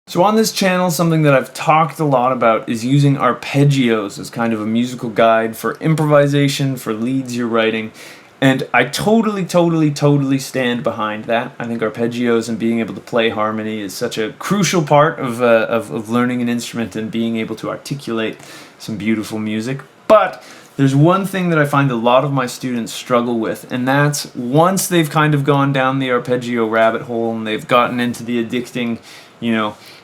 So on this channel, something that I've talked a lot about is using arpeggios as kind of a musical guide for improvisation, for leads you're writing. And I totally stand behind that. I think arpeggios and being able to play harmony is such a crucial part of learning an instrument and being able to articulate some beautiful music. But there's one thing that I find a lot of my students struggle with, and that's once they've kind of gone down the arpeggio rabbit hole and they've gotten into the addicting,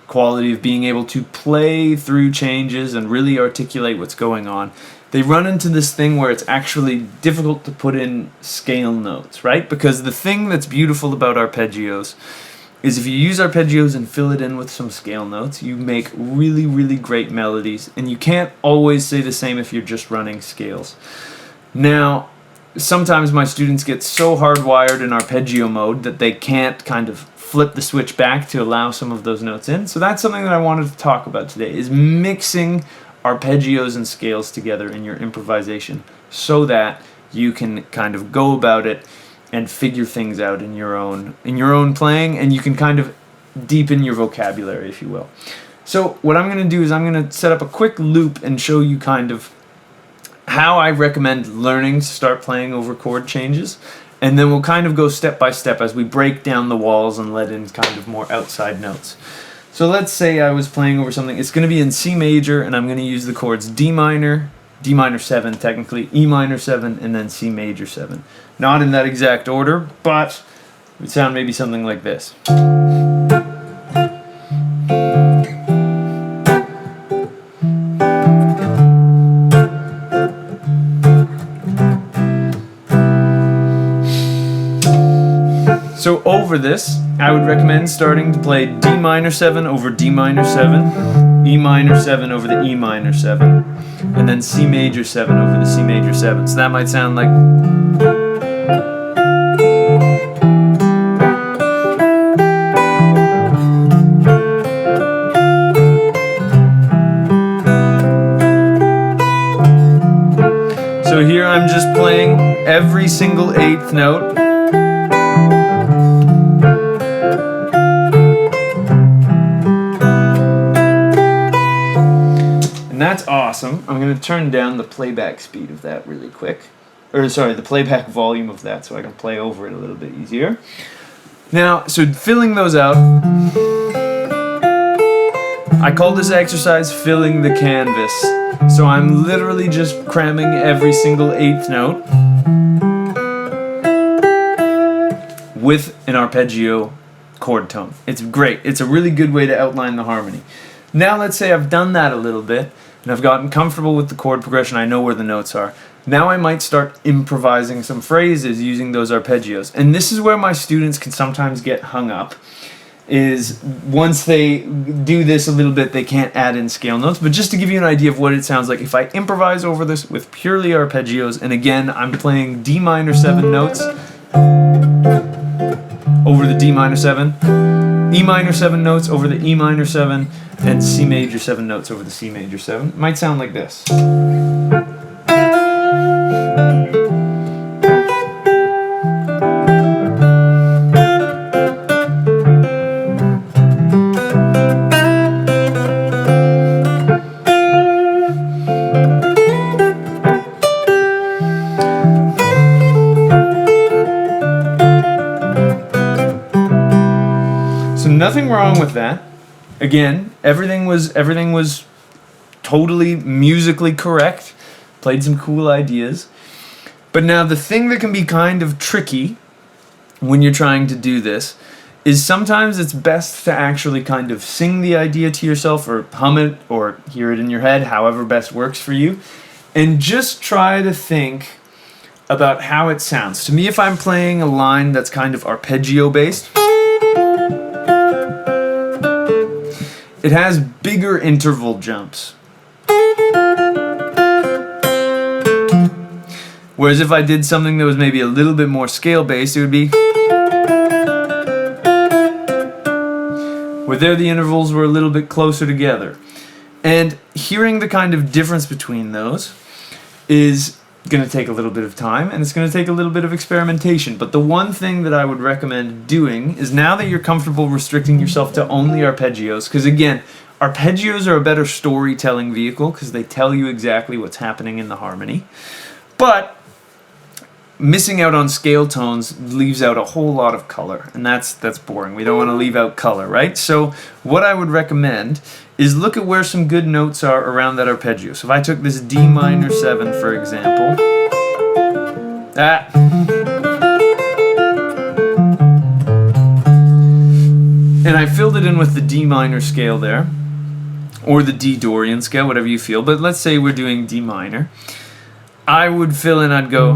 quality of being able to play through changes and really articulate what's going on, they run into this thing where it's actually difficult to put in scale notes, right? Because the thing that's beautiful about arpeggios is if you use arpeggios and fill it in with some scale notes, you make really great melodies, and you can't always say the same if you're just running scales. Now, sometimes my students get so hardwired in arpeggio mode that they can't kind of flip the switch back to allow some of those notes in. So that's something that I wanted to talk about today, is mixing arpeggios and scales together in your improvisation so that you can kind of go about it and figure things out in your own playing, and you can kind of deepen your vocabulary, if you will. So what I'm going to do is I'm going to set up a quick loop and show you kind of how I recommend learning to start playing over chord changes, and then we'll kind of go step by step as we break down the walls and let in kind of more outside notes. So let's say I was playing over something. It's going to be in C major, and I'm going to use the chords D minor 7 technically, E minor 7, and then C major 7. Not in that exact order, but it would sound maybe something like this. So over this, I would recommend starting to play D minor 7 over D minor 7, E minor 7 over the E minor 7, and then C major 7 over the C major 7. So that might sound like... So here I'm just playing every single eighth note. And that's awesome. I'm going to turn down the playback speed of that really quick. The playback volume of that so I can play over it a little bit easier. Now, so filling those out, I call this exercise filling the canvas. So I'm literally just cramming every single eighth note with an arpeggio chord tone. It's great. It's a really good way to outline the harmony. Now let's say I've done that a little bit and I've gotten comfortable with the chord progression. I know where the notes are. Now I might start improvising some phrases using those arpeggios. And this is where my students can sometimes get hung up, is once they do this a little bit, they can't add in scale notes. But just to give you an idea of what it sounds like, if I improvise over this with purely arpeggios, and again, I'm playing D minor 7 notes over the D minor 7, E minor 7 notes over the E minor 7, and C major 7 notes over the C major 7. It might sound like this. So nothing wrong with that. Again, everything was totally musically correct. Played some cool ideas. But now the thing that can be kind of tricky when you're trying to do this is sometimes it's best to actually kind of sing the idea to yourself or hum it or hear it in your head, however best works for you, and just try to think about how it sounds. To me, if I'm playing a line that's kind of arpeggio based, it has bigger interval jumps. Whereas if I did something that was maybe a little bit more scale based, it would be where there the intervals were a little bit closer together. And hearing the kind of difference between those is going to take a little bit of time, and it's going to take a little bit of experimentation. But the one thing that I would recommend doing is, now that you're comfortable restricting yourself to only arpeggios, because again, arpeggios are a better storytelling vehicle because they tell you exactly what's happening in the harmony. But missing out on scale tones leaves out a whole lot of color, and that's boring. We don't want to leave out color, right? So what I would recommend is look at where some good notes are around that arpeggio. So if I took this D minor 7, for example, and I filled it in with the D minor scale there, or the D Dorian scale, whatever you feel, but let's say we're doing D minor. I would fill in, I'd go,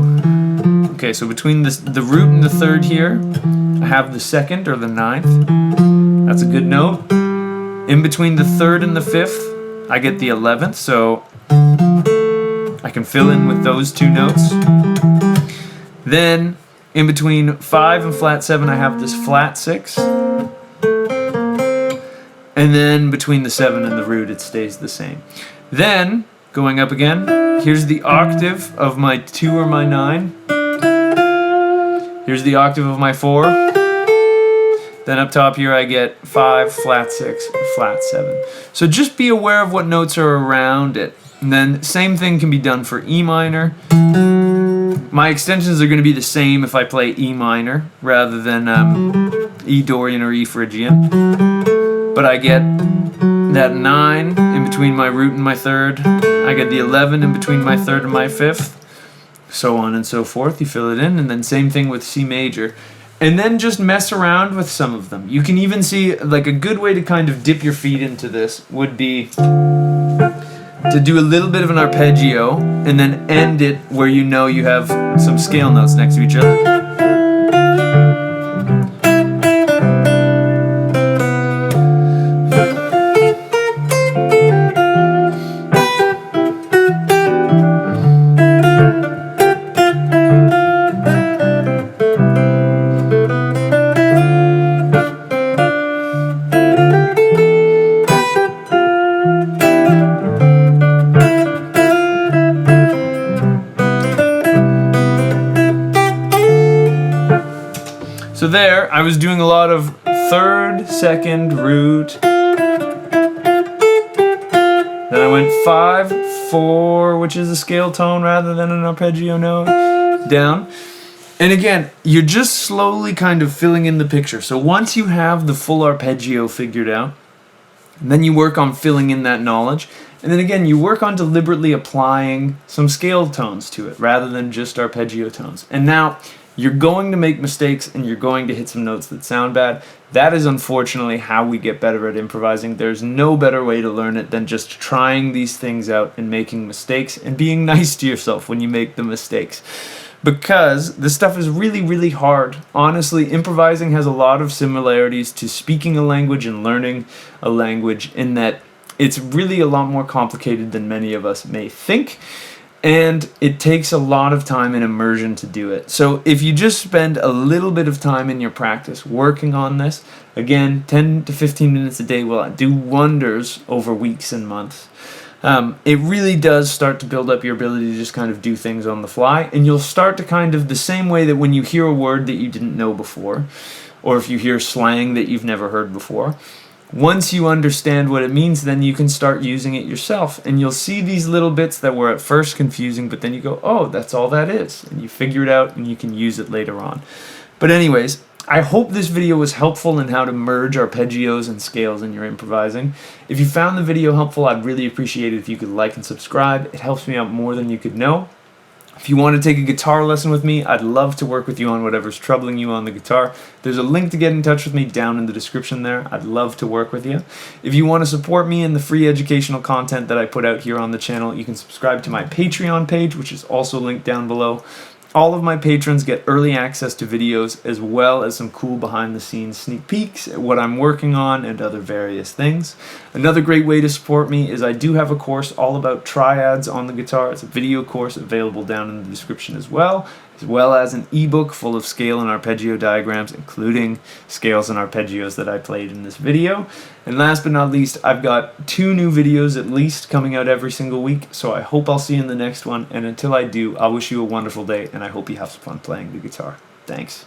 okay, so between the root and the third here, I have the second or the ninth. That's a good note. In between the third and the fifth, I get the 11th, so I can fill in with those two notes. Then, in between 5 and flat 7, I have this flat 6. And then between the 7 and the root, it stays the same. Then, going up again, here's the octave of my 2 or my 9. Here's the octave of my 4. Then up top here I get 5, flat 6, flat 7. So just be aware of what notes are around it. And then same thing can be done for E minor. My extensions are going to be the same if I play E minor rather than E Dorian or E Phrygian. But I get that 9 in between my root and my third. I get the 11 in between my third and my fifth. So on and so forth. You fill it in, and then same thing with C major. And then just mess around with some of them. You can even see, like, a good way to kind of dip your feet into this would be to do a little bit of an arpeggio and then end it where you know you have some scale notes next to each other. So there, I was doing a lot of third, second, root. Then I went 5, 4, which is a scale tone rather than an arpeggio note, down. And again, you're just slowly kind of filling in the picture. So once you have the full arpeggio figured out, then you work on filling in that knowledge. And then again, you work on deliberately applying some scale tones to it rather than just arpeggio tones. And now, you're going to make mistakes and you're going to hit some notes that sound bad. That is unfortunately how we get better at improvising. There's no better way to learn it than just trying these things out and making mistakes and being nice to yourself when you make the mistakes. Because this stuff is really, really hard. Honestly, improvising has a lot of similarities to speaking a language and learning a language in that it's really a lot more complicated than many of us may think. And it takes a lot of time and immersion to do it. So if you just spend a little bit of time in your practice working on this, again, 10 to 15 minutes a day will do wonders over weeks and months. It really does start to build up your ability to just kind of do things on the fly. And you'll start to kind of, the same way that when you hear a word that you didn't know before, or if you hear slang that you've never heard before, once you understand what it means, then you can start using it yourself. And you'll see these little bits that were at first confusing, but then you go, oh, that's all that is. And you figure it out and you can use it later on. But anyways, I hope this video was helpful in how to merge arpeggios and scales in your improvising. If you found the video helpful, I'd really appreciate it if you could like and subscribe. It helps me out more than you could know. If you want to take a guitar lesson with me, I'd love to work with you on whatever's troubling you on the guitar. There's a link to get in touch with me down in the description there. I'd love to work with you. If you want to support me in the free educational content that I put out here on the channel, you can subscribe to my Patreon page, which is also linked down below. All of my patrons get early access to videos as well as some cool behind-the-scenes sneak peeks at what I'm working on and other various things. Another great way to support me is I do have a course all about triads on the guitar. It's a video course available down in the description as well. as well as an ebook full of scale and arpeggio diagrams, including scales and arpeggios that I played in this video. And last but not least, I've got 2 new videos at least coming out every single week, so I hope I'll see you in the next one. And until I do, I wish you a wonderful day, and I hope you have some fun playing the guitar. Thanks.